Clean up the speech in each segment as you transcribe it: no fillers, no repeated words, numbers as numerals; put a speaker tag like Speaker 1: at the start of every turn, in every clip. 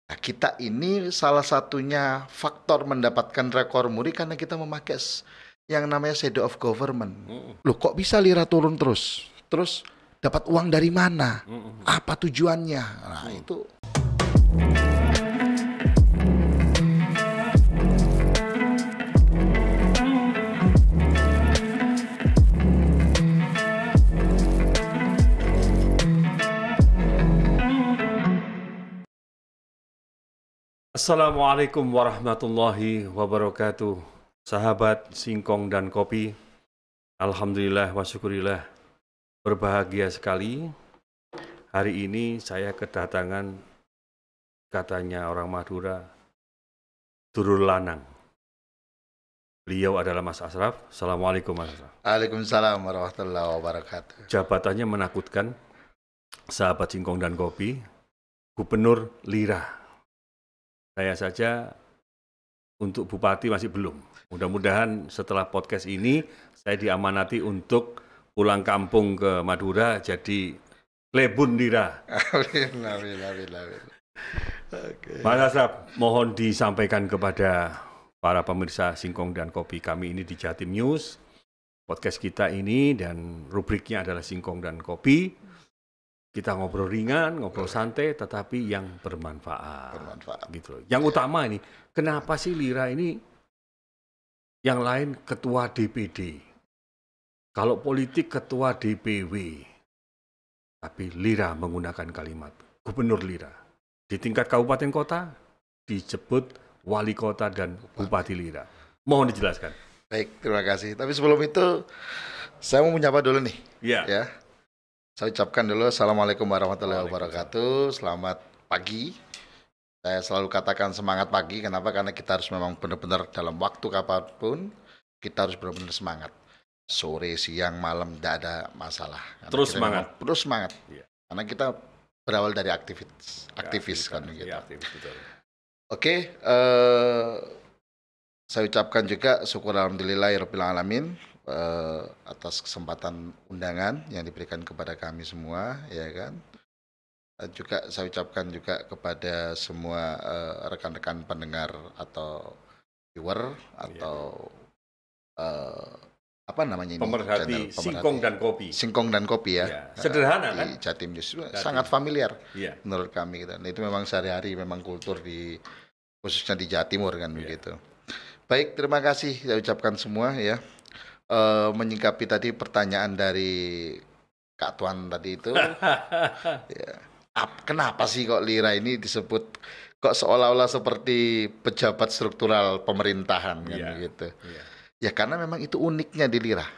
Speaker 1: Nah, kita ini salah satunya faktor mendapatkan rekor muri karena kita memakai yang namanya shadow of government. Loh, kok bisa lira turun terus? Terus dapat uang dari mana? Apa tujuannya? Nah, itu.
Speaker 2: Assalamualaikum warahmatullahi wabarakatuh. Sahabat Singkong dan Kopi, alhamdulillah wa syukurillah, berbahagia sekali. Hari ini saya kedatangan, katanya orang Madura, Durul Lanang. Beliau adalah Mas Asraf. Assalamualaikum Mas Asraf.
Speaker 1: Waalaikumsalam warahmatullahi wabarakatuh.
Speaker 2: Jabatannya menakutkan, sahabat Singkong dan Kopi, Gubernur Lira. Saya saja untuk Bupati masih belum. Mudah-mudahan setelah podcast ini saya diamanati untuk pulang kampung ke Madura jadi Klebun Lira.
Speaker 1: Amin. Okay.
Speaker 2: Mas Asraf, mohon disampaikan kepada para pemirsa Singkong dan Kopi kami ini di Jatim News. Podcast kita ini dan rubriknya adalah Singkong dan Kopi. Kita ngobrol ringan, ngobrol santai, tetapi yang bermanfaat. Gitu. Yang utama ini, kenapa sih Lira ini yang lain ketua DPD? Kalau politik ketua DPW. Tapi Lira menggunakan kalimat Gubernur Lira. Di tingkat kabupaten kota disebut wali kota dan bupati Lira. Mohon dijelaskan.
Speaker 1: Baik, terima kasih. Tapi sebelum itu, saya mau menyapa dulu nih.
Speaker 2: Iya.
Speaker 1: Ya. Saya ucapkan dulu Assalamualaikum warahmatullahi wabarakatuh. Selamat pagi. Saya selalu katakan semangat pagi. Kenapa? Karena kita harus memang benar-benar dalam waktu kapanpun kita harus benar-benar semangat. Sore, siang, malam tidak ada masalah.
Speaker 2: Terus semangat.
Speaker 1: Terus semangat.
Speaker 2: Ya.
Speaker 1: Karena kita berawal dari aktivis kan gitu.
Speaker 2: Ya, aktivis, betul.
Speaker 1: Oke, saya ucapkan juga syukur alhamdulillahirabbil alamin. Atas kesempatan undangan yang diberikan kepada kami semua, ya kan. Juga saya ucapkan juga kepada semua rekan-rekan pendengar atau viewer atau apa namanya ini?
Speaker 2: Pemerhati Singkong dan Kopi.
Speaker 1: Singkong dan Kopi ya.
Speaker 2: Sederhana kan?
Speaker 1: Di Jatim News sangat familiar menurut kami. Dan itu memang sehari-hari memang kultur di khususnya di Jawa Timur kan begitu. Baik, terima kasih saya ucapkan semua ya. Menyingkapi tadi pertanyaan dari Kak Tuan tadi itu, ya, kenapa sih kok Lira ini disebut kok seolah-olah seperti pejabat struktural pemerintahan kan gitu? Ya karena memang itu uniknya di Lira.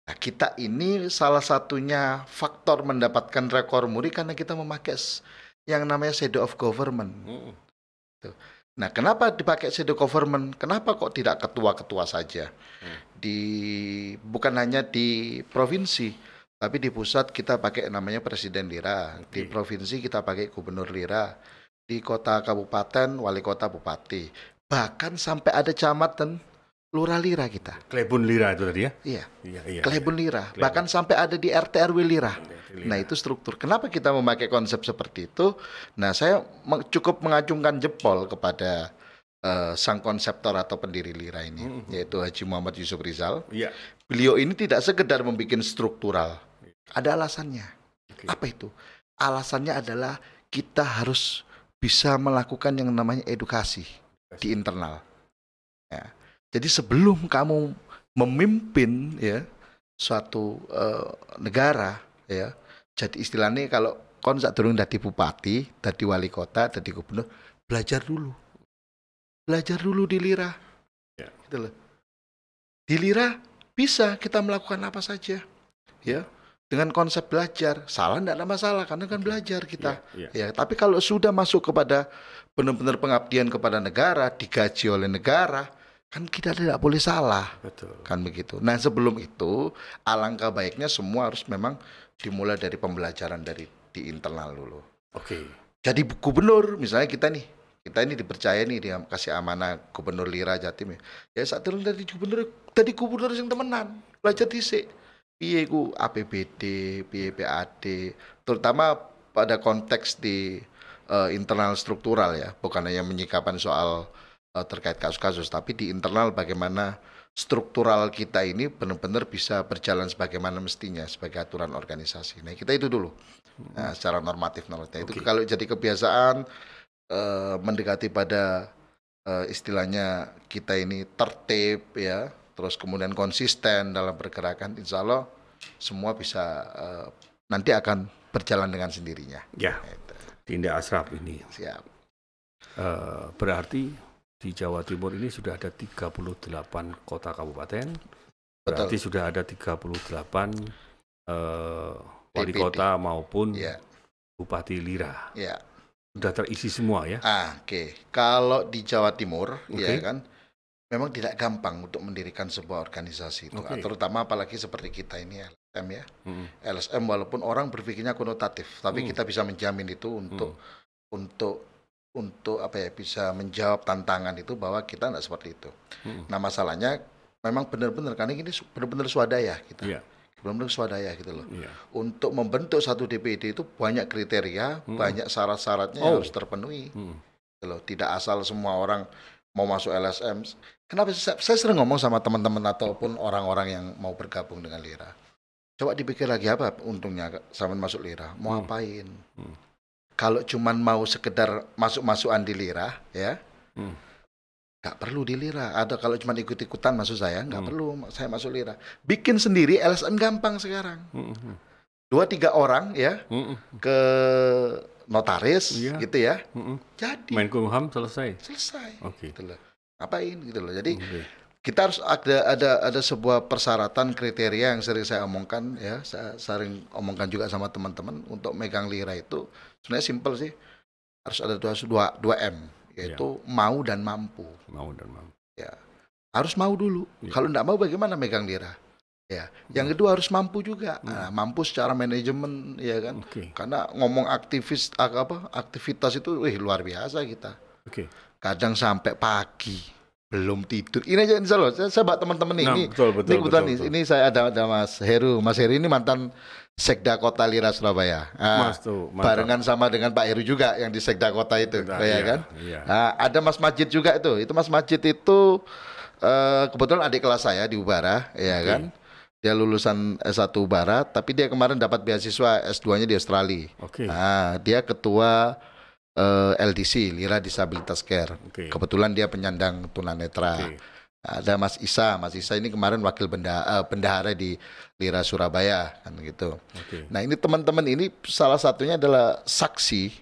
Speaker 1: Nah, kita ini salah satunya faktor mendapatkan rekor muri karena kita memakai yang namanya shadow of government. Tuh. Nah, kenapa dipakai shadow government? Kenapa kok tidak ketua-ketua saja? Bukan hanya di provinsi, tapi di pusat kita pakai namanya Presiden Lira. Di provinsi kita pakai Gubernur Lira. Di kota kabupaten, wali kota bupati. Bahkan sampai ada camat dan lurah Lira kita.
Speaker 2: Klebun Lira itu tadi ya?
Speaker 1: Iya. Klebun Lira. Bahkan sampai ada di RT RW Lira. Nah, itu struktur. Kenapa kita memakai konsep seperti itu? Nah, saya cukup mengacungkan jempol kepada sang konseptor atau pendiri Lira ini, yaitu Haji Muhammad Yusuf Rizal. Beliau ini tidak sekedar membuat struktural. Ada alasannya. Apa itu? Alasannya adalah kita harus bisa melakukan yang namanya edukasi di internal. Ya. Jadi sebelum kamu memimpin ya suatu negara ya, jadi istilahnya kalau kon sak durung dadi bupati, dadi wali kota, dadi gubernur, belajar dulu di Lira. Gitu loh. Di Lira bisa kita melakukan apa saja ya dengan konsep belajar. Salah tidak ada masalah karena kan belajar kita. Ya, tapi kalau sudah masuk kepada benar-benar pengabdian kepada negara, digaji oleh negara, kan kita tidak boleh salah.
Speaker 2: Betul.
Speaker 1: Kan begitu. Nah, sebelum itu alangkah baiknya semua harus memang dimulai dari pembelajaran dari di internal dulu. Jadi gubernur misalnya kita ini dipercaya nih, dia kasih amanah Gubernur Lira Jatim ya. Ya saat turun dari gubernur yang temenan, belajar dhisik. Piye ku APBD, piye PAD, terutama pada konteks di internal struktural ya, bukan hanya menyikapan soal terkait kasus-kasus, tapi di internal bagaimana struktural kita ini benar-benar bisa berjalan sebagaimana mestinya sebagai aturan organisasi. Nah, kita itu dulu. Nah, secara normatif itu kalau jadi kebiasaan mendekati pada istilahnya kita ini tertib ya, terus kemudian konsisten dalam pergerakan, insya Allah semua bisa nanti akan berjalan dengan sendirinya.
Speaker 2: Ya, Dinda Ashraf ini.
Speaker 1: Siap.
Speaker 2: Berarti di Jawa Timur ini sudah ada 38 kota kabupaten, berarti
Speaker 1: Betul.
Speaker 2: sudah ada 38 wali kota maupun bupati lirah.
Speaker 1: Ya.
Speaker 2: Sudah terisi semua ya?
Speaker 1: Oke. Kalau di Jawa Timur, ya kan, memang tidak gampang untuk mendirikan sebuah organisasi itu, terutama apalagi seperti kita ini LSM ya. LSM walaupun orang berpikirnya konotatif, tapi kita bisa menjamin itu untuk apa ya, bisa menjawab tantangan itu bahwa kita tidak seperti itu. Nah, masalahnya memang benar-benar karena ini benar-benar swadaya kita. Benar-benar swadaya gitu loh. Untuk membentuk satu DPD itu banyak kriteria, banyak syarat-syaratnya yang harus terpenuhi. Gitu loh. Tidak asal semua orang mau masuk LSM. Kenapa saya sering ngomong sama teman-teman ataupun orang-orang yang mau bergabung dengan Lira. Coba dipikir lagi apa untungnya sama masuk Lira, mau ngapain? Kalau cuman mau sekedar masuk-masukan di Lira, ya, nggak perlu di Lira. Ada kalau cuma ikut-ikutan maksud saya, nggak perlu saya masuk Lira. Bikin sendiri LSM gampang sekarang. 2-3 orang ya ke notaris gitu ya. Jadi
Speaker 2: Menkumham selesai.
Speaker 1: Gitu loh. Ngapain gitu loh. Jadi kita harus ada sebuah persyaratan kriteria yang sering saya omongkan ya, saya sering omongkan juga sama teman-teman untuk megang Lira itu sebenarnya simpel sih. Harus ada 2M, yaitu mau dan mampu. Ya. Harus mau dulu. Kalau enggak mau bagaimana megang Lira? Ya. Yang kedua harus mampu juga. Nah, mampu secara manajemen ya kan. Karena ngomong aktivitas itu luar biasa kita. Kadang sampai pagi belum tidur. Ini aja insya Allah saya bawa teman-teman ini. Betul. Ini saya ada Mas Heru. Mas Heru ini mantan Sekda Kota Lira Surabaya. Barengan sama dengan Pak Heru juga yang di Sekda Kota itu, ya kan? Nah, ada Mas Majid juga itu. Itu Mas Majid itu kebetulan adik kelas saya di Ubara, ya kan? Dia lulusan S1 Ubara, tapi dia kemarin dapat beasiswa S2-nya di Australia. Nah, dia ketua LDC, Lira Disabilitas Care. Kebetulan dia penyandang tunanetra. Ada Mas Isa ini kemarin wakil bendahara di Lira Surabaya kan gitu. Nah, ini teman-teman ini salah satunya adalah saksi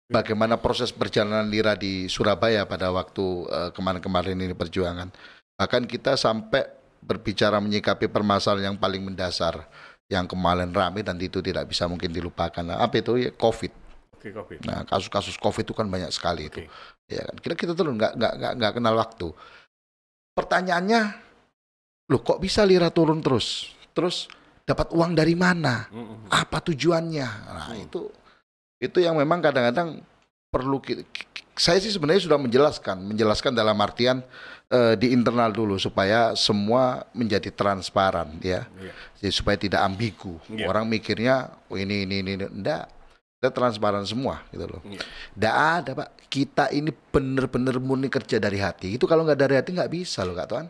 Speaker 1: bagaimana proses perjalanan Lira di Surabaya pada waktu kemarin-kemarin ini perjuangan. Bahkan kita sampai berbicara menyikapi permasalahan yang paling mendasar yang kemarin ramai dan itu tidak bisa mungkin dilupakan. Nah, apa itu ya? COVID. Nah, kasus-kasus COVID itu kan banyak sekali itu. Ya kan? Kita terus nggak kenal waktu. Pertanyaannya, loh kok bisa Lira turun terus? Terus dapat uang dari mana? Apa tujuannya? Nah, itu yang memang kadang-kadang perlu saya sih sebenarnya sudah menjelaskan dalam artian di internal dulu supaya semua menjadi transparan ya. Jadi supaya tidak ambigu. Orang mikirnya ini enggak. Kita transparan semua gitu loh. Nggak ada Pak. Kita ini benar-benar murni kerja dari hati. Itu kalau nggak dari hati nggak bisa loh Kak Tuan.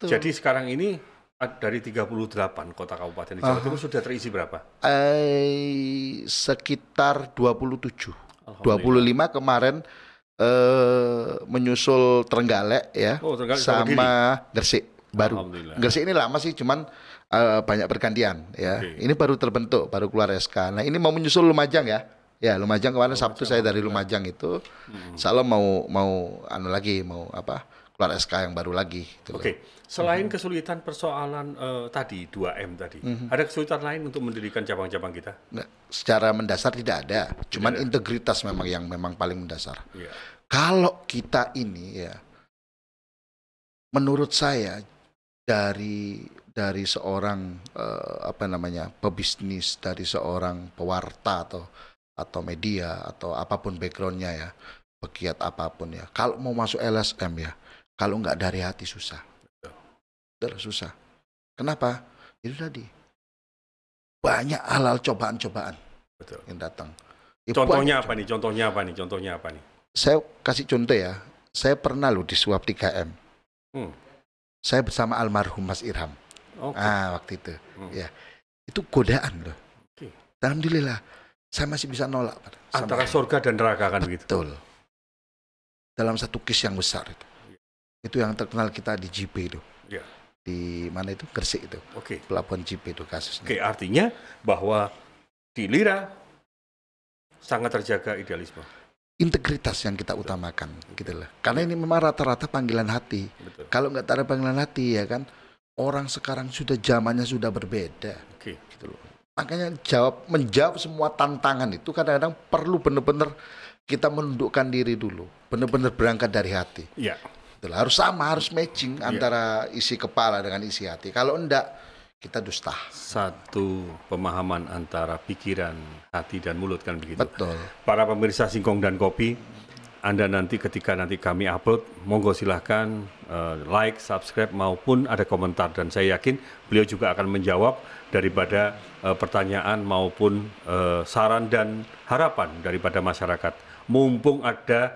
Speaker 2: Jadi sekarang ini dari 38 kota kabupaten di Jawa Timur sudah terisi berapa?
Speaker 1: Sekitar 27. 25 kemarin menyusul Trenggalek ya. Sama Gresik baru. Gresik ini lama sih cuman banyak pergantian ya. Ini baru terbentuk, baru keluar SK. Nah, ini mau menyusul Lumajang ya. Ya, Lumajang kemarin Sabtu saya dari Lumajang itu. Insya Allah mau keluar SK yang baru lagi. Gitu.
Speaker 2: Selain kesulitan persoalan tadi 2M tadi, ada kesulitan lain untuk mendirikan cabang-cabang kita?
Speaker 1: Nah, secara mendasar tidak ada. Cuman integritas yang memang paling mendasar. Kalau kita ini ya, menurut saya dari seorang pebisnis, dari seorang pewarta atau media atau apapun backgroundnya ya, pegiat apapun ya, kalau mau masuk LSM ya, kalau nggak dari hati susah. Susah. Kenapa? Itu tadi banyak halal cobaan-cobaan yang datang.
Speaker 2: Contohnya apa nih? Contohnya apa nih? Contohnya apa nih?
Speaker 1: Saya kasih contoh ya. Saya pernah loh disuap 3M. Saya bersama almarhum Mas Irham. Waktu itu. Ya. Itu godaan loh. Alhamdulillah. Saya masih bisa nolak.
Speaker 2: Antara surga dan neraka kan begitu.
Speaker 1: Betul. Dalam satu case yang besar itu. Itu yang terkenal kita di JP itu. Ya. Di mana itu? Gresik itu. Pelabuhan JP itu kasusnya.
Speaker 2: Artinya bahwa di Lira sangat terjaga idealisme.
Speaker 1: Integritas yang kita utamakan, gitu loh. Karena ini memang rata-rata panggilan hati. Betul. Kalau nggak ada panggilan hati ya kan, orang sekarang sudah zamannya sudah berbeda. Gitu loh. Makanya menjawab semua tantangan itu kadang-kadang perlu benar-benar kita menundukkan diri dulu, benar-benar berangkat dari hati. Iya. Harus sama, harus matching antara isi kepala dengan isi hati. Kalau enggak, kita dusta.
Speaker 2: Satu pemahaman antara pikiran, hati, dan mulut kan begitu.
Speaker 1: Betul.
Speaker 2: Para pemirsa Singkong dan Kopi, Anda nanti ketika nanti kami upload, monggo silahkan like, subscribe, maupun ada komentar. Dan saya yakin beliau juga akan menjawab daripada pertanyaan maupun saran dan harapan daripada masyarakat. Mumpung ada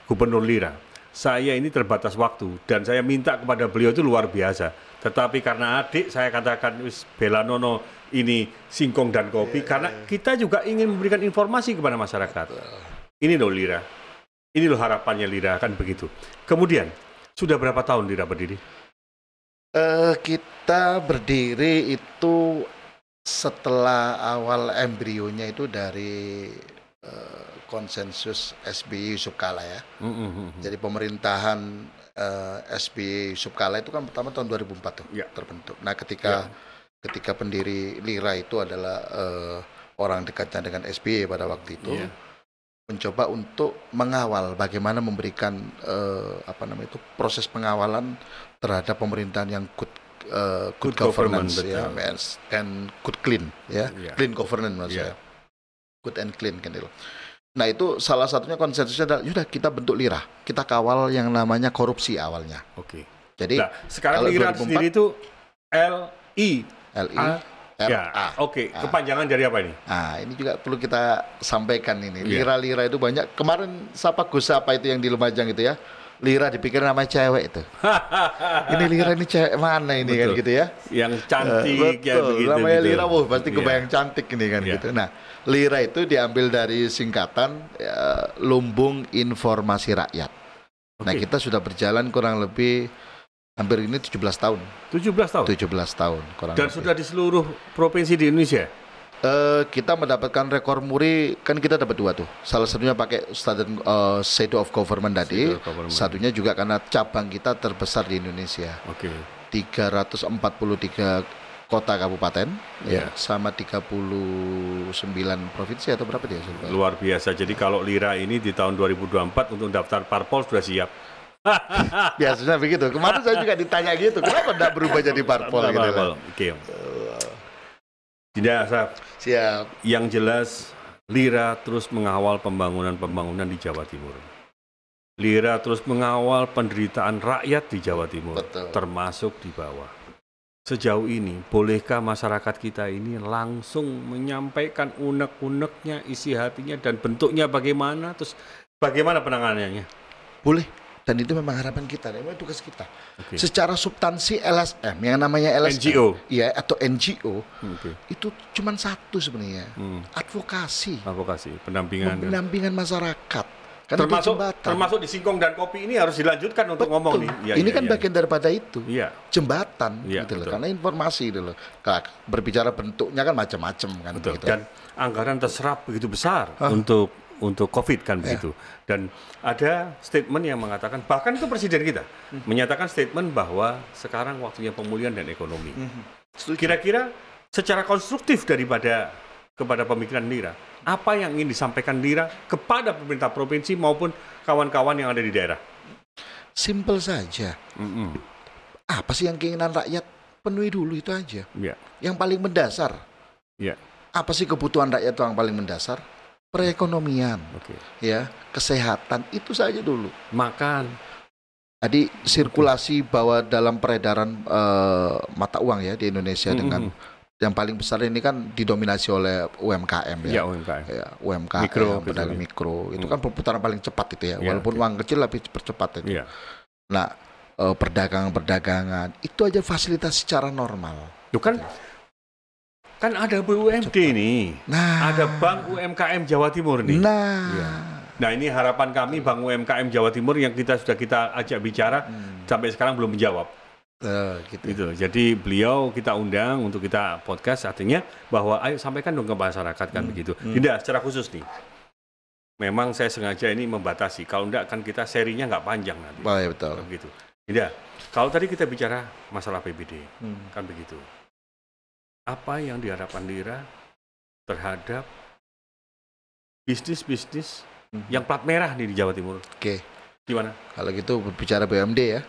Speaker 2: Gubernur Lira. Saya ini terbatas waktu dan saya minta kepada beliau itu luar biasa. Tetapi karena adik saya katakan bela nono ini Singkong dan Kopi karena kita juga ingin memberikan informasi kepada masyarakat. Ini loh Lira. Ini loh harapannya Lira kan begitu. Kemudian sudah berapa tahun Lira berdiri?
Speaker 1: Kita berdiri itu setelah awal embrionya itu dari konsensus SBY Yusuf Kala ya. Jadi pemerintahan SBY Yusuf Kala itu kan pertama tahun 2004 tuh terbentuk. Nah ketika pendiri Lira itu adalah orang dekatnya dengan SBY pada waktu itu mencoba untuk mengawal bagaimana memberikan proses pengawalan terhadap pemerintahan yang good governance ya, and good clean ya, clean governance maksudnya. Good and clean kan itu. Nah itu salah satunya konsensusnya adalah yaudah kita bentuk Lira, kita kawal yang namanya korupsi awalnya. Jadi
Speaker 2: sekarang Lira sendiri itu LIRA. Kepanjangan dari apa ini?
Speaker 1: Nah ini juga perlu kita sampaikan ini. Lira-lira itu banyak. Kemarin siapa Gus apa itu yang di Lumajang itu ya? Lira dipikir namanya cewek itu. Ini Lira ini cewek mana ini kan gitu ya?
Speaker 2: Yang cantik ya begitu.
Speaker 1: Namanya Lira, pasti kebayang cantik ini kan gitu. Nah, Lira itu diambil dari singkatan Lumbung Informasi Rakyat. Nah, kita sudah berjalan kurang lebih hampir ini 17 tahun.
Speaker 2: 17 tahun?
Speaker 1: 17 tahun. Kurang
Speaker 2: Dan lebih. Sudah di seluruh provinsi di Indonesia?
Speaker 1: Kita mendapatkan rekor muri, kan kita dapat 2 tuh. Salah satunya pakai standar Shadow of Government tadi. Satunya juga karena cabang kita terbesar di Indonesia. 343 kota kabupaten, sama 39 provinsi atau berapa dia?
Speaker 2: Luar biasa. Jadi kalau Lira ini di tahun 2024 untuk daftar parpol sudah siap.
Speaker 1: Biasanya begitu. Kemarin saya juga ditanya gitu, kenapa tidak berubah jadi parpol gitu.
Speaker 2: Tidak,
Speaker 1: siap.
Speaker 2: Yang jelas Lira terus mengawal pembangunan di Jawa Timur. Lira terus mengawal penderitaan rakyat di Jawa Timur, termasuk di bawah. Sejauh ini, bolehkah masyarakat kita ini langsung menyampaikan unek-uneknya, isi hatinya, dan bentuknya bagaimana, terus bagaimana penanganannya?
Speaker 1: Boleh. Dan itu memang harapan kita, memang tugas kita. Secara substansi LSM, yang namanya LSM,
Speaker 2: NGO,
Speaker 1: atau NGO, itu cuma satu sebenarnya, advokasi, pendampingan masyarakat.
Speaker 2: Termasuk di Singkong dan Kopi ini harus dilanjutkan untuk ngomong nih.
Speaker 1: Ini kan bagian daripada itu, jembatan, gitu loh. Karena informasi gitu loh. Berbicara bentuknya kan macam-macam kan. Gitu.
Speaker 2: Dan anggaran terserap begitu besar untuk COVID kan begitu. Dan ada statement yang mengatakan, bahkan itu presiden kita menyatakan statement bahwa sekarang waktunya pemulihan dan ekonomi. Kira-kira secara konstruktif kepada pemikiran Lira, apa yang ingin disampaikan Lira kepada pemerintah provinsi maupun kawan-kawan yang ada di daerah?
Speaker 1: Simpel saja. Apa sih yang keinginan rakyat? Penuhi dulu itu aja. Yang paling mendasar. Apa sih kebutuhan rakyat yang paling mendasar? Perekonomian, kesehatan, itu saja dulu.
Speaker 2: Makan.
Speaker 1: Tadi sirkulasi bahwa dalam peredaran mata uang ya di Indonesia yang paling besar ini kan didominasi oleh UMKM ya.
Speaker 2: Ya, UMKM.
Speaker 1: Ya, UMKM, pedagang mikro. Itu kan perputaran paling cepat itu ya. Walaupun uang kecil lebih cepat itu.
Speaker 2: Ya.
Speaker 1: Nah, perdagangan itu aja fasilitas secara normal.
Speaker 2: Itu kan ada BUMD nih.
Speaker 1: Nah,
Speaker 2: ada Bank UMKM Jawa Timur nih. Nah, ini harapan kami Bank UMKM Jawa Timur yang sudah kita ajak bicara sampai sekarang belum menjawab. Gitu. Jadi beliau kita undang untuk kita podcast, artinya bahwa ayo sampaikan dong ke masyarakat kan begitu. Tidak secara khusus nih. Memang saya sengaja ini membatasi. Kalau enggak kan kita serinya nggak panjang nanti.
Speaker 1: Oh, ya betul.
Speaker 2: Begitu. Tidak. Kalau tadi kita bicara masalah PBD, kan begitu. Apa yang diharapkan Lira terhadap bisnis-bisnis yang plat merah nih di Jawa Timur?
Speaker 1: Oke.
Speaker 2: Gimana?
Speaker 1: Kalau gitu berbicara BUMD ya.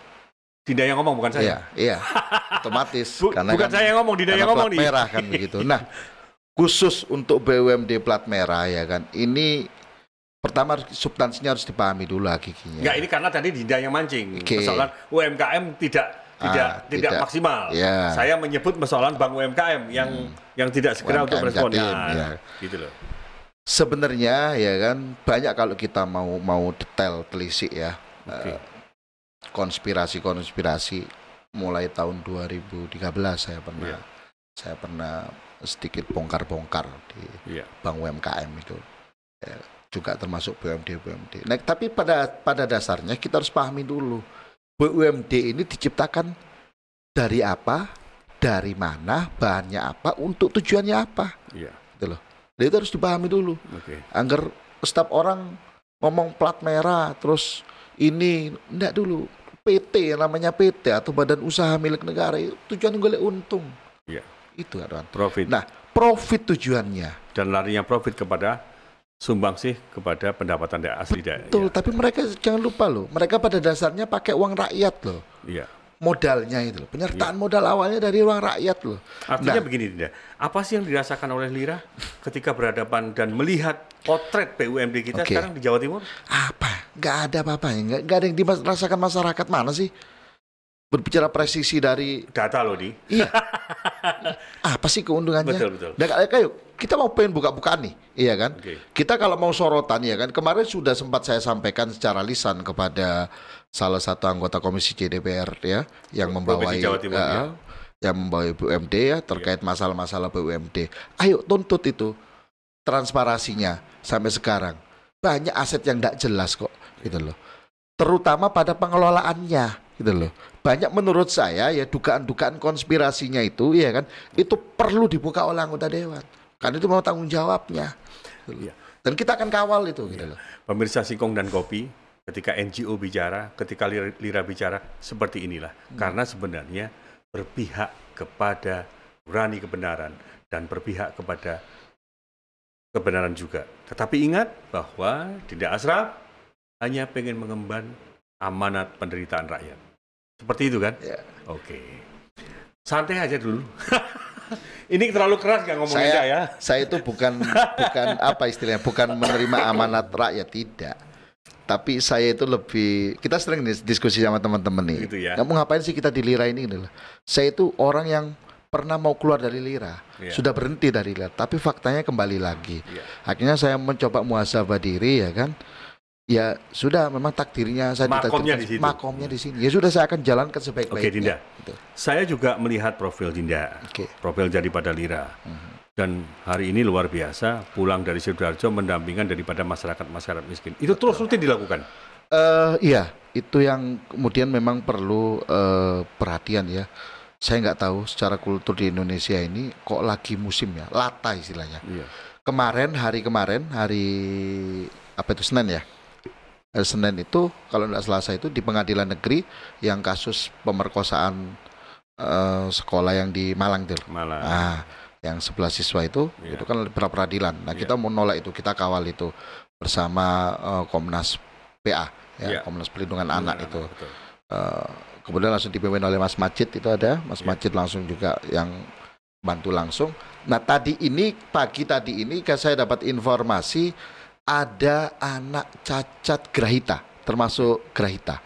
Speaker 2: Dinda yang ngomong, bukan saya.
Speaker 1: Iya. Otomatis.
Speaker 2: Karena bukan kan, saya yang ngomong, Dinda yang ngomong nih.
Speaker 1: Plat merah kan begitu. Nah, khusus untuk BUMD plat merah ya kan. Ini pertama substansinya harus dipahami dulu hakikinya.
Speaker 2: Enggak, ini karena tadi Dinda yang mancing. Persoalan UMKM tidak maksimal.
Speaker 1: Ya.
Speaker 2: Saya menyebut persoalan Bank UMKM yang tidak segera untuk merespon. Ya. Gitu loh.
Speaker 1: Sebenarnya ya kan banyak kalau kita mau detail telisik ya. Konspirasi mulai tahun 2013 saya pernah sedikit bongkar-bongkar di Bank UMKM itu. Ya, juga termasuk BUMD. Nah, tapi pada dasarnya kita harus pahami dulu BUMD ini diciptakan dari apa, dari mana, bahannya apa, untuk tujuannya apa. Gitu loh. Jadi itu harus dipahami dulu. Agar setiap orang ngomong plat merah terus ini enggak dulu. PT namanya PT atau badan usaha milik negara itu tujuannya golek untung. Itu kan.
Speaker 2: Profit.
Speaker 1: Nah, profit tujuannya.
Speaker 2: Dan larinya profit kepada sumbangsih kepada pendapatan asli daerah.
Speaker 1: Betul, tapi mereka jangan lupa loh, mereka pada dasarnya pakai uang rakyat loh. Modalnya itu loh, penyertaan modal awalnya dari uang rakyat loh.
Speaker 2: Artinya begini, Dinda, apa sih yang dirasakan oleh Lira ketika berhadapan dan melihat potret BUMD kita sekarang di Jawa Timur?
Speaker 1: Apa? Nggak ada apa-apanya, nggak ada yang dirasakan masyarakat, mana sih? Berbicara presisi dari
Speaker 2: data loh di.
Speaker 1: Iya. Apa sih keuntungannya?
Speaker 2: Betul.
Speaker 1: Nah, kayak kita mau pengen buka-bukaan nih, iya kan? Kita kalau mau sorotan ya kan, kemarin sudah sempat saya sampaikan secara lisan kepada salah satu anggota Komisi C DPR ya, yang membawai BUMD ya terkait masalah-masalah BUMD. Ayo tuntut itu transparansinya sampai sekarang. Banyak aset yang tidak jelas kok, gitu loh. Terutama pada pengelolaannya, gitu loh. Banyak menurut saya ya dugaan-dugaan konspirasinya itu ya kan, itu perlu dibuka oleh anggota dewan. Karena itu mau tanggung jawabnya. Dan kita akan kawal itu, gitu loh.
Speaker 2: Pemirsa Singkong dan Kopi, ketika NGO bicara, ketika Lira bicara, seperti inilah. Karena sebenarnya berpihak kepada nurani kebenaran dan berpihak kepada kebenaran juga. Tetapi ingat bahwa Dinda Ashraf hanya pengen mengemban amanat penderitaan rakyat. Seperti itu kan? Oke. Santai aja dulu. Ini terlalu keras nggak ngomongin saya?
Speaker 1: Saya itu bukan apa istilahnya, bukan menerima amanat rakyat, tidak. Tapi saya itu lebih, kita sering diskusi sama teman-teman nih.
Speaker 2: Gitu ya.
Speaker 1: Kamu ngapain sih kita di Lira ini? Saya itu orang yang pernah mau keluar dari Lira, sudah berhenti dari Lira, tapi faktanya kembali lagi. Akhirnya saya mencoba muhasabah diri ya kan. Ya sudah, memang takdirnya saya makomnya di sini. Ya sudah, saya akan jalankan sebaik-baiknya.
Speaker 2: Oke, Dinda. Saya juga melihat profil Dinda, profil daripada Lira. Dan hari ini luar biasa, pulang dari Sidoarjo mendampingkan daripada masyarakat miskin. Itu terus rutin dilakukan?
Speaker 1: Iya, itu yang kemudian memang perlu perhatian ya. Saya nggak tahu secara kultur di Indonesia ini kok lagi musim ya, lata istilahnya. Hari kemarin, apa itu, Senin ya? Senin itu, kalau tidak Selasa itu di pengadilan negeri yang kasus pemerkosaan sekolah yang di Malang itu. Yang 11 siswa itu kan pra peradilan. Nah, kita mau nolak itu, kita kawal itu bersama Komnas PA, Komnas Perlindungan Anak itu. Kemudian langsung dipimpin oleh Mas Majid, itu ada Mas Majid langsung juga yang bantu langsung. Nah, pagi tadi ini saya dapat informasi ada anak cacat grahita, termasuk grahita,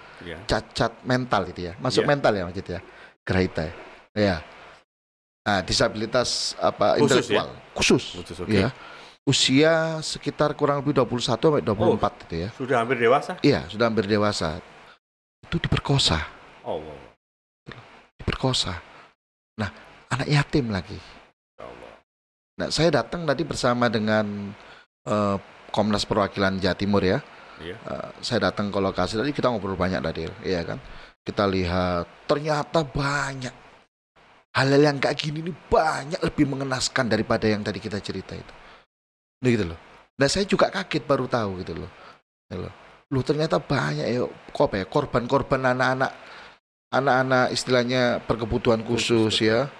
Speaker 1: cacat mental itu ya, masuk mental ya Majid ya, grahita ya. Nah, disabilitas
Speaker 2: Khusus
Speaker 1: intelektual khusus,
Speaker 2: okay.
Speaker 1: ya. Usia sekitar kurang lebih 21 sampai 24 gitu ya.
Speaker 2: Sudah hampir dewasa?
Speaker 1: Iya, sudah hampir dewasa. Itu diperkosa.
Speaker 2: Oh.
Speaker 1: Diperkosa. Nah, anak yatim lagi.
Speaker 2: Allah.
Speaker 1: Nah, saya datang tadi bersama dengan Komnas Perwakilan Jawa Timur ya.
Speaker 2: Iya.
Speaker 1: Saya datang ke lokasi tadi, kita ngobrol banyak tadi, iya kan. Kita lihat ternyata banyak hal-hal yang kayak gini ini banyak lebih mengenaskan daripada yang tadi kita cerita itu. Nah, gitu loh. Nah, saya juga kaget baru tahu gitu loh. Loh, ternyata banyak ya korban-korban anak-anak istilahnya berkebutuhan khusus ya.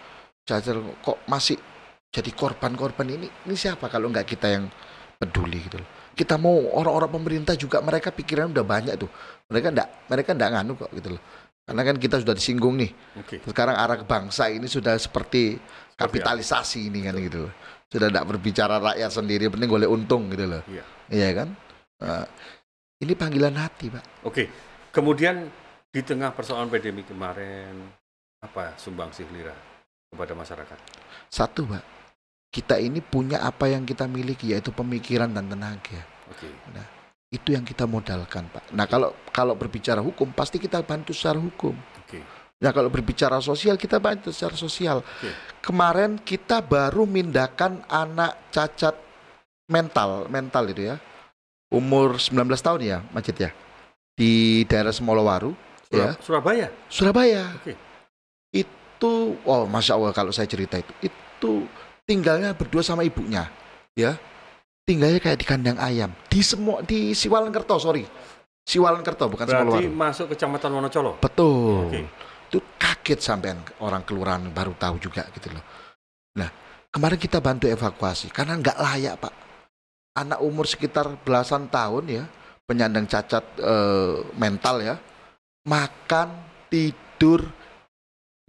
Speaker 1: Cacar kok masih jadi korban-korban ini siapa kalau nggak kita yang peduli gitu loh. Kita mau orang-orang pemerintah juga mereka pikiran udah banyak tuh. Mereka enggak nganu kok gitu loh. Karena kan kita sudah disinggung nih.
Speaker 2: Okay.
Speaker 1: Sekarang arah bangsa ini sudah seperti kapitalisasi ini kan gitu loh. Sudah tidak berbicara rakyat sendiri, penting boleh untung gitu loh. Iya kan? Ini panggilan hati, Pak.
Speaker 2: Oke. Kemudian di tengah persoalan pandemi kemarin, apa sumbangsih Lira kepada masyarakat?
Speaker 1: Satu, Pak. Kita ini punya apa yang kita miliki, yaitu pemikiran dan tenaga.
Speaker 2: Oke.
Speaker 1: Nah, itu yang kita modalkan, Pak. Nah, kalau berbicara hukum, pasti kita bantu secara hukum.
Speaker 2: Oke.
Speaker 1: Nah, kalau berbicara sosial, kita bantu secara sosial.
Speaker 2: Oke.
Speaker 1: Kemarin kita baru mindahkan anak cacat mental itu ya. Umur 19 tahun ya, Majid ya. Di daerah Semolowaru. Ya. Surabaya.
Speaker 2: Oke.
Speaker 1: Itu, Masya Allah kalau saya cerita itu tinggalnya berdua sama ibunya. Ya. Tinggalnya kayak di kandang ayam. Di Siwalankerto, Siwalankerto bukan Semolowaru.
Speaker 2: Berarti masuk Kecamatan Wonocolo?
Speaker 1: Betul.
Speaker 2: Oke.
Speaker 1: Itu kaget sampean orang kelurahan baru tahu juga gitu loh. Nah, kemarin kita bantu evakuasi karena nggak layak, Pak. Anak umur sekitar belasan tahun ya, penyandang cacat mental ya, makan, tidur,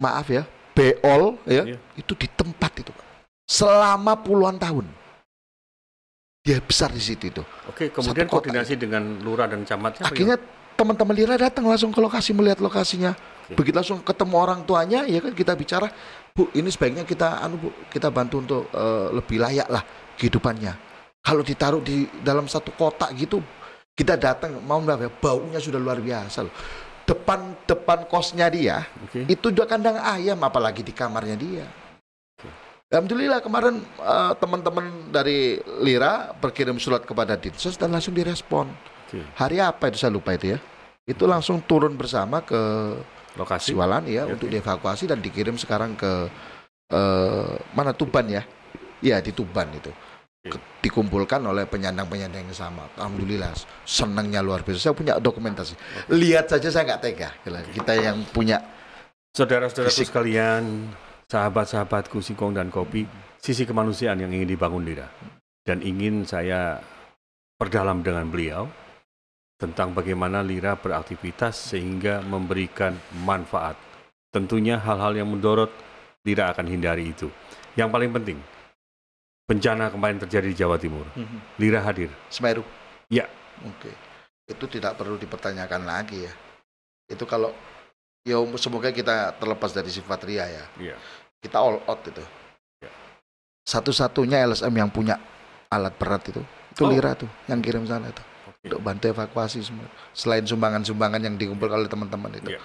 Speaker 1: maaf ya, beol ya, itu di tempat itu, Pak. Selama puluhan tahun. Dia besar di situ itu.
Speaker 2: Oke, kemudian koordinasi dengan lurah dan camatnya.
Speaker 1: Akhirnya teman-teman Lira datang langsung ke lokasi melihat lokasinya. Begitu langsung ketemu orang tuanya, ya kan kita bicara, Bu, ini sebaiknya kita bantu untuk lebih layak lah kehidupannya. Kalau ditaruh di dalam satu kotak gitu, kita datang mau nggak, baunya sudah luar biasa loh. Depan kosnya dia, itu udah kandang ayam, apalagi di kamarnya dia. Alhamdulillah kemarin teman-teman dari Lira berkirim surat kepada Dinsos dan langsung direspon. Hari apa itu saya lupa itu ya. Itu langsung turun bersama ke lokasi Siwalan ya untuk dievakuasi dan dikirim sekarang ke mana, Tuban ya. Iya, di Tuban itu. Dikumpulkan oleh penyandang-penyandang yang sama. Alhamdulillah senangnya luar biasa. Saya punya dokumentasi. Lihat saja saya nggak tega. Kita yang punya.
Speaker 2: Saudara-saudaraku sekalian, sahabat-sahabatku Singkong dan Kopi, sisi kemanusiaan yang ingin dibangun Lira. Dan ingin saya perdalam dengan beliau tentang bagaimana Lira beraktivitas sehingga memberikan manfaat. Tentunya hal-hal yang mendorot Lira akan hindari itu. Yang paling penting, bencana kemarin terjadi di Jawa Timur. Lira hadir.
Speaker 1: Semeru?
Speaker 2: Ya.
Speaker 1: Oke. Itu tidak perlu dipertanyakan lagi ya. Itu kalau, ya semoga kita terlepas dari sifat ria ya.
Speaker 2: Iya.
Speaker 1: Kita all out itu. Ya. Satu-satunya LSM yang punya alat berat itu Lira tuh yang kirim sana itu. Untuk bantu evakuasi semua. Selain sumbangan-sumbangan yang dikumpulkan oleh teman-teman itu.
Speaker 2: Ya.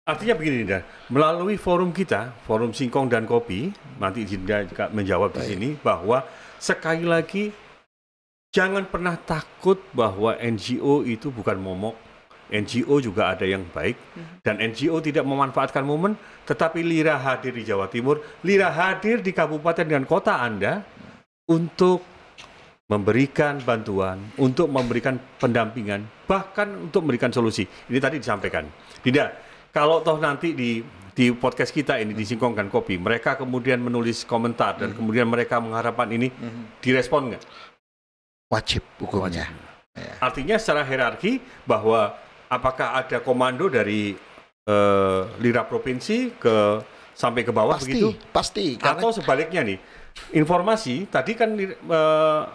Speaker 2: Artinya begini, Dinda, melalui forum kita, forum Singkong dan Kopi, nanti Dinda menjawab di sini bahwa sekali lagi jangan pernah takut bahwa NGO itu bukan momok. NGO juga ada yang baik dan NGO tidak memanfaatkan momen, tetapi Lira hadir di Jawa Timur, Lira hadir di kabupaten dan kota Anda untuk memberikan bantuan, untuk memberikan pendampingan, bahkan untuk memberikan solusi. Ini tadi disampaikan. Dinda, kalau toh nanti di podcast kita ini di Singkong dan Kopi, mereka kemudian menulis komentar dan kemudian mereka mengharapkan ini direspon nggak?
Speaker 1: Wajib hukumnya.
Speaker 2: Ya. Artinya secara hierarki bahwa apakah ada komando dari Lira Provinsi sampai ke bawah begitu?
Speaker 1: Pasti.
Speaker 2: Atau sebaliknya nih, informasi tadi kan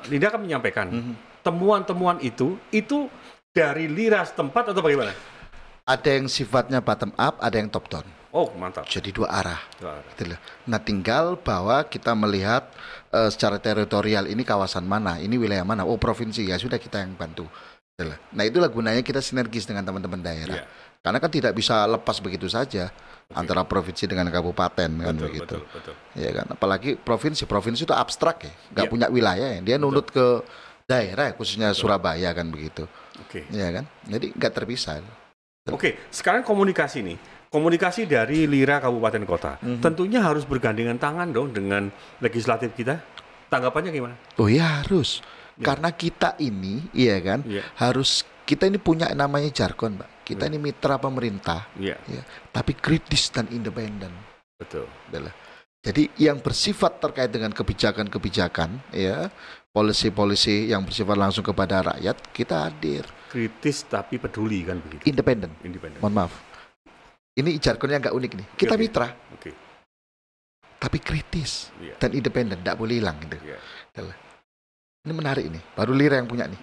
Speaker 2: Linda kan menyampaikan temuan-temuan itu dari Lira setempat atau bagaimana?
Speaker 1: Ada yang sifatnya bottom up, ada yang top down.
Speaker 2: Oh, mantap.
Speaker 1: Jadi dua arah.
Speaker 2: Dua arah.
Speaker 1: Gitu loh. Nah, tinggal bahwa kita melihat secara teritorial ini kawasan mana, ini wilayah mana. Oh, provinsi, ya sudah kita yang bantu. Gitu loh. Nah, itulah gunanya kita sinergis dengan teman-teman daerah.
Speaker 2: Iya.
Speaker 1: Karena kan tidak bisa lepas begitu saja antara provinsi dengan kabupaten kan begitu.
Speaker 2: Betul.
Speaker 1: Ya kan, apalagi provinsi itu abstrak ya, nggak
Speaker 2: Iya.
Speaker 1: punya wilayah ya. Dia nunut ke daerah, khususnya Surabaya kan begitu.
Speaker 2: Oke.
Speaker 1: Ya kan, jadi nggak terpisah.
Speaker 2: Oke, sekarang komunikasi nih. Komunikasi dari Lira Kabupaten Kota. Tentunya harus bergandengan tangan dong dengan legislatif kita. Tanggapannya gimana?
Speaker 1: Oh ya harus,
Speaker 2: Ya.
Speaker 1: karena kita ini, iya kan,
Speaker 2: Iya.
Speaker 1: harus kita ini punya namanya jargon, Pak. Kita ini mitra pemerintah,
Speaker 2: Iya,
Speaker 1: ya, tapi kritis dan independen.
Speaker 2: betul.
Speaker 1: Adalah. Jadi yang bersifat terkait dengan kebijakan-kebijakan, ya, polisi-polisi yang bersifat langsung kepada rakyat, kita hadir.
Speaker 2: Kritis tapi peduli kan begitu.
Speaker 1: Independen.
Speaker 2: Independen.
Speaker 1: Mohon maaf. Ini jargonnya agak unik nih. Kita
Speaker 2: Oke.
Speaker 1: mitra,
Speaker 2: Oke.
Speaker 1: tapi kritis
Speaker 2: Iya.
Speaker 1: dan independen, tidak boleh hilang gitu.
Speaker 2: Iya.
Speaker 1: Adalah. Ini menarik nih. Baru Lira yang punya nih.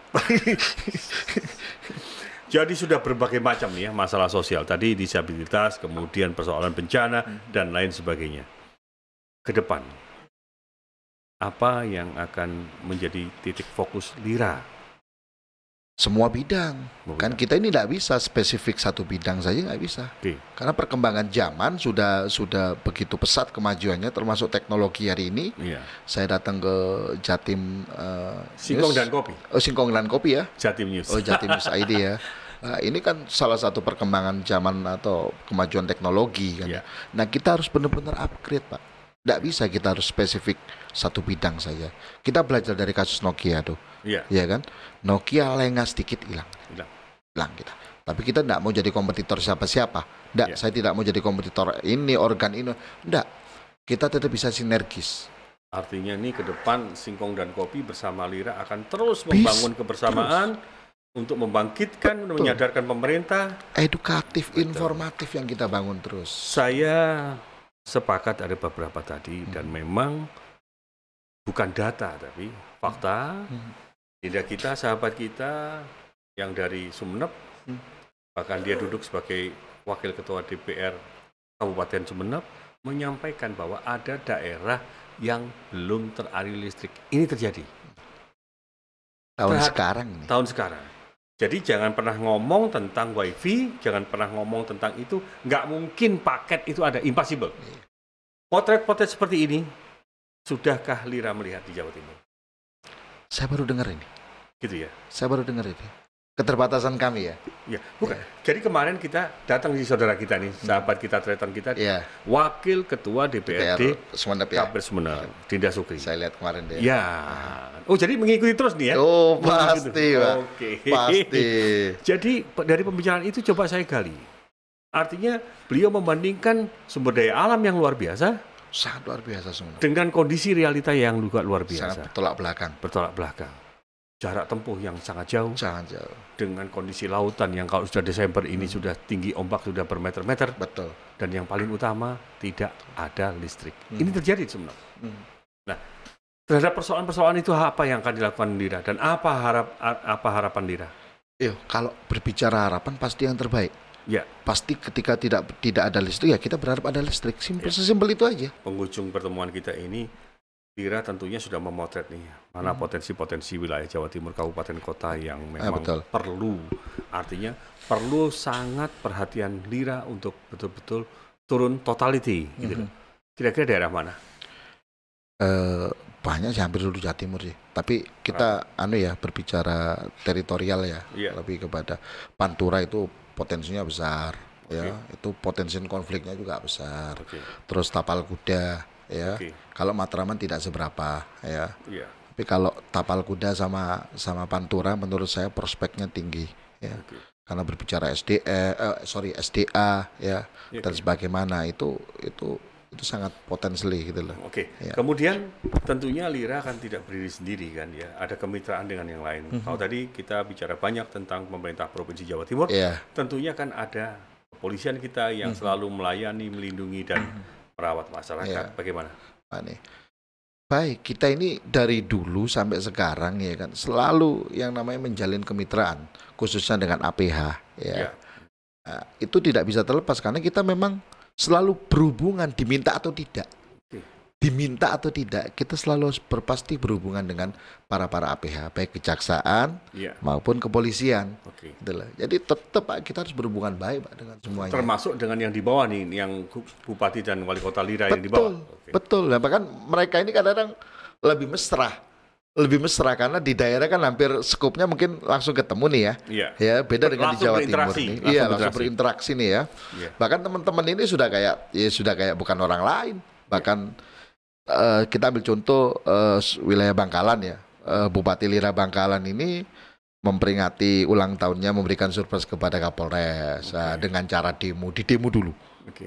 Speaker 2: Jadi sudah berbagai macam nih ya masalah sosial. Tadi disabilitas, kemudian persoalan bencana dan lain sebagainya. Ke depan, apa yang akan menjadi titik fokus Lira?
Speaker 1: Semua bidang.
Speaker 2: Semua
Speaker 1: Kan
Speaker 2: bidang.
Speaker 1: kita ini tidak bisa spesifik satu bidang saja, nggak bisa.
Speaker 2: Oke.
Speaker 1: Karena perkembangan zaman sudah begitu pesat kemajuannya, termasuk teknologi hari ini.
Speaker 2: Iya.
Speaker 1: Saya datang ke Jatim
Speaker 2: Singkong
Speaker 1: News.
Speaker 2: dan kopi.
Speaker 1: Oh, Singkong dan Kopi ya.
Speaker 2: Jatim News.
Speaker 1: Oh, Jatim News ID ya. Nah, ini kan salah satu perkembangan zaman atau kemajuan teknologi kan.
Speaker 2: Iya.
Speaker 1: Nah, kita harus benar-benar upgrade, Pak. Tidak bisa kita harus spesifik satu bidang saja. Kita belajar dari kasus Nokia tuh.
Speaker 2: Iya.
Speaker 1: Ya kan? Nokia lengah sedikit hilang.
Speaker 2: Hilang.
Speaker 1: Hilang kita. Tapi kita tidak mau jadi kompetitor siapa-siapa. Tidak,
Speaker 2: Ya.
Speaker 1: saya tidak mau jadi kompetitor ini, organ ini. Tidak. Kita tetap bisa sinergis.
Speaker 2: Artinya nih ke depan Singkong dan Kopi bersama Lira akan terus
Speaker 1: Bis-
Speaker 2: membangun kebersamaan untuk membangkitkan,
Speaker 1: Betul.
Speaker 2: menyadarkan pemerintah.
Speaker 1: Edukatif, informatif yang kita bangun terus.
Speaker 2: Saya sepakat ada beberapa tadi dan memang bukan data tapi fakta. Tidak kita, sahabat kita yang dari Sumeneb, bahkan dia duduk sebagai wakil ketua DPR Kabupaten Sumeneb, menyampaikan bahwa ada daerah yang belum teraliri listrik. Ini terjadi
Speaker 1: Tahun
Speaker 2: Terhad-
Speaker 1: sekarang ini.
Speaker 2: tahun sekarang. Jadi jangan pernah ngomong tentang wifi, jangan pernah ngomong tentang itu. Nggak mungkin paket itu ada, impossible. Potret-potret seperti ini, sudahkah Lira melihat di Jawa Timur?
Speaker 1: Saya baru dengar ini.
Speaker 2: Gitu ya?
Speaker 1: Saya baru dengar ini. Keterbatasan kami ya.
Speaker 2: Ya, bukan. Jadi kemarin kita datang di saudara kita nih, sahabat kita, tretan kita,
Speaker 1: Iya.
Speaker 2: Wakil Ketua DPRD
Speaker 1: Sumeneb ya.
Speaker 2: Kabupaten Sumeneb, Dinda Sukri.
Speaker 1: Saya lihat kemarin deh.
Speaker 2: Ya. Oh, jadi mengikuti terus nih ya?
Speaker 1: Oh,
Speaker 2: Mengikuti.
Speaker 1: pasti, Pak.
Speaker 2: Oke.
Speaker 1: Pasti.
Speaker 2: Jadi dari pembicaraan itu coba saya gali. Artinya beliau membandingkan sumber daya alam yang luar biasa
Speaker 1: Sangat luar biasa Sumeneb.
Speaker 2: dengan kondisi realita yang juga luar
Speaker 1: Sangat
Speaker 2: biasa.
Speaker 1: bertolak belakang.
Speaker 2: Bertolak belakang. Jarak tempuh yang sangat jauh
Speaker 1: Sangat jauh.
Speaker 2: dengan kondisi lautan yang kalau sudah Desember ini sudah tinggi, ombak sudah bermeter-meter,
Speaker 1: Betul.
Speaker 2: dan yang paling utama tidak ada listrik. Ini terjadi di Sumeneb. Nah, terhadap persoalan-persoalan itu apa yang akan dilakukan Lira dan apa harapan Lira?
Speaker 1: Kalau berbicara harapan pasti yang terbaik.
Speaker 2: Ya,
Speaker 1: Pasti ketika tidak ada listrik ya kita berharap ada listrik. Sesimpel itu aja.
Speaker 2: penghujung pertemuan kita ini, Lira tentunya sudah memotret nih mana potensi-potensi wilayah Jawa Timur, kabupaten kota yang memang
Speaker 1: betul.
Speaker 2: perlu. Artinya perlu sangat perhatian Lira untuk betul-betul turun totality. Gitu loh. Kira-kira daerah mana?
Speaker 1: Banyak sih, hampir seluruh Jawa Timur sih. Tapi kita berbicara teritorial ya,
Speaker 2: Iya.
Speaker 1: lebih kepada Pantura itu potensinya besar, ya. Itu potensi konfliknya juga besar.
Speaker 2: Oke.
Speaker 1: Terus Tapal Kuda, ya.
Speaker 2: Oke.
Speaker 1: Kalau Matraman tidak seberapa, ya.
Speaker 2: Iya.
Speaker 1: Tapi kalau Tapal Kuda sama Pantura menurut saya prospeknya tinggi, ya.
Speaker 2: Oke.
Speaker 1: Karena berbicara SDA, ya,
Speaker 2: Iya,
Speaker 1: dan
Speaker 2: oke.
Speaker 1: sebagaimana itu sangat potensial gitu loh.
Speaker 2: Oke,
Speaker 1: Ya.
Speaker 2: kemudian tentunya Lira kan tidak berdiri sendiri kan ya, ada kemitraan dengan yang lain. Kalau tadi kita bicara banyak tentang pemerintah Provinsi Jawa Timur,
Speaker 1: Iya.
Speaker 2: tentunya kan ada kepolisian kita yang selalu melayani, melindungi dan merawat masyarakat.
Speaker 1: Iya.
Speaker 2: Bagaimana?
Speaker 1: Aneh. Baik, kita ini dari dulu sampai sekarang ya kan selalu yang namanya menjalin kemitraan, khususnya dengan APH ya.
Speaker 2: Ya.
Speaker 1: Nah, itu tidak bisa terlepas karena kita memang selalu berhubungan, diminta atau tidak. Diminta atau tidak, kita selalu harus berpasti berhubungan dengan para APH, baik kejaksaan maupun kepolisian. Jadi tetap Pak, kita harus berhubungan baik Pak dengan semuanya.
Speaker 2: Termasuk dengan yang di bawah nih, yang Bupati dan Wali Kota Lira yang di bawah.
Speaker 1: Betul. Nah, bahkan mereka ini kadang-kadang lebih mesra karena di daerah kan hampir skupnya mungkin langsung ketemu nih ya. Ya, beda dengan di Jawa Timur nih. Iya, langsung berinteraksi nih ya. Bahkan teman-teman ini sudah kayak bukan orang lain. Bahkan kita ambil contoh wilayah Bangkalan ya, Bupati Lira Bangkalan ini memperingati ulang tahunnya, memberikan surprise kepada Kapolres dengan cara demo dulu.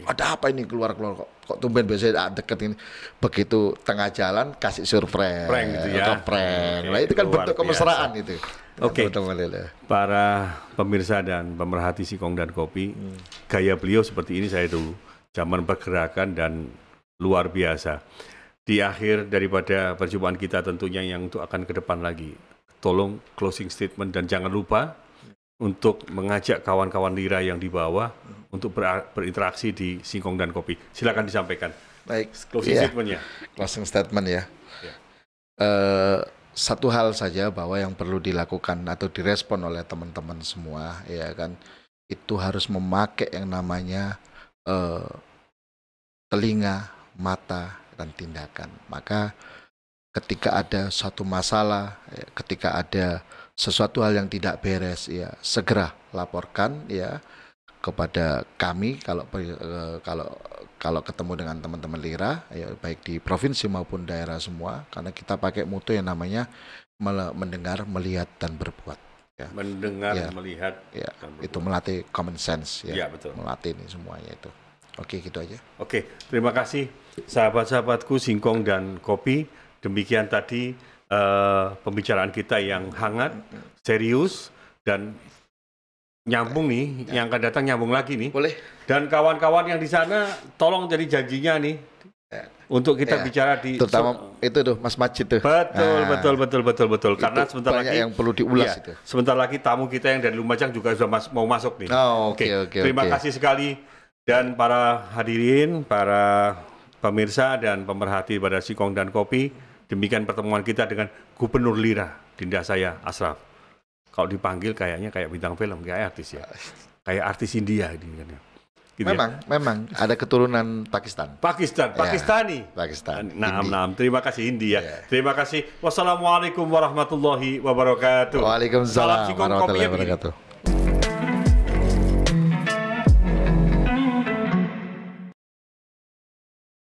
Speaker 1: Ada apa ini keluar kok tumben biasanya deket ini, begitu tengah jalan kasih surprise,
Speaker 2: prank gitu ya.
Speaker 1: Nah itu kan bentuk kemesraan itu.
Speaker 2: Para pemirsa dan pemerhati Singkong dan Kopi, gaya beliau seperti ini saya dulu, zaman pergerakan dan luar biasa. Di akhir daripada perjumpaan kita tentunya yang untuk akan ke depan lagi, tolong closing statement dan jangan lupa untuk mengajak kawan-kawan Lira yang di bawah untuk berinteraksi di Singkong dan Kopi. Silakan disampaikan.
Speaker 1: Baik,
Speaker 2: closing statementnya.
Speaker 1: Closing statement ya. Satu hal saja bahwa yang perlu dilakukan atau direspon oleh teman-teman semua, ya kan, itu harus memakai yang namanya telinga, mata, dan tindakan. Maka ketika ada suatu masalah, ketika ada sesuatu hal yang tidak beres, ya segera laporkan ya kepada kami kalau ketemu dengan teman-teman Lira, ya baik di provinsi maupun daerah semua, karena kita pakai moto yang namanya mendengar, melihat, dan berbuat. Ya.
Speaker 2: Mendengar, melihat,
Speaker 1: dan berbuat. Itu melatih common sense, ya
Speaker 2: betul.
Speaker 1: Melatih ini semuanya itu. Oke, gitu aja.
Speaker 2: Oke, terima kasih sahabat-sahabatku Singkong dan Kopi. Demikian tadi pembicaraan kita yang hangat, serius, dan nyambung nih. Yang akan datang nyambung lagi nih.
Speaker 1: Boleh.
Speaker 2: Dan kawan-kawan yang di sana, tolong jadi janjinya nih. Untuk kita bicara di...
Speaker 1: Terutama itu tuh, Mas Majid tuh.
Speaker 2: Betul. Karena sebentar lagi...
Speaker 1: yang perlu diulas itu.
Speaker 2: Sebentar lagi tamu kita yang dari Lumajang juga sudah mau masuk nih.
Speaker 1: Oke.
Speaker 2: Terima kasih sekali. Dan para hadirin, para pemirsa dan pemerhati pada Singkong dan Kopi, demikian pertemuan kita dengan Gubernur Lira, Dinda saya Ashraf. Kalau dipanggil kayaknya kayak bintang film, kayak artis ya, kayak artis India ini. Gitu
Speaker 1: memang ada keturunan
Speaker 2: Pakistani. Nah, terima kasih India. Terima kasih. Wassalamualaikum warahmatullahi wabarakatuh.
Speaker 1: Waalaikumsalam warahmatullahi wabarakatuh.